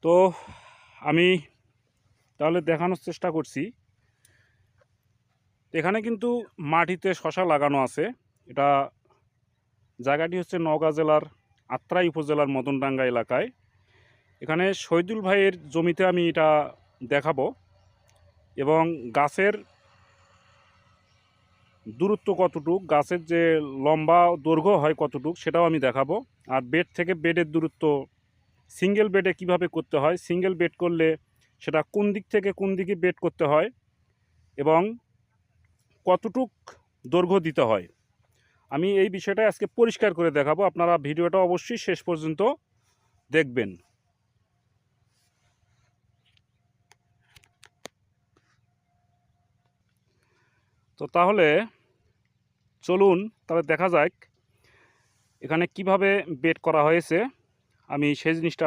তো আমি তাহলে দেখানোর চেষ্টা করছি। এখানে কিন্তু মাটিতে শশা লাগানো আছে। এটা জায়গাটি হচ্ছে নওগাঁ জেলার আত্রাই উপজেলার মদনডাঙ্গা এলাকায়। এখানে শহীদুল ভাইয়ের জমিতে আমি এটা দেখাবো এবং গাছের দূরত্ব কতটুক, গাছের যে লম্বা দৈর্ঘ্য হয় কতটুক সেটাও আমি দেখাবো। আর বেড থেকে বেডের দূরত্ব, সিঙ্গেল বেডে কিভাবে করতে হয়, সিঙ্গেল বেড করলে সেটা কোন দিক থেকে কোন দিকে বেড করতে হয় এবং কতটুক দৈর্ঘ্য দিতে হয়, আমি এই বিষয়টা আজকে পরিষ্কার করে দেখাবো। আপনারা ভিডিওটা অবশ্যই শেষ পর্যন্ত দেখবেন। তো তাহলে চলুন তাহলে দেখা যাক এখানে কিভাবে বেড করা হয়েছে, আমি সেই জিনিসটা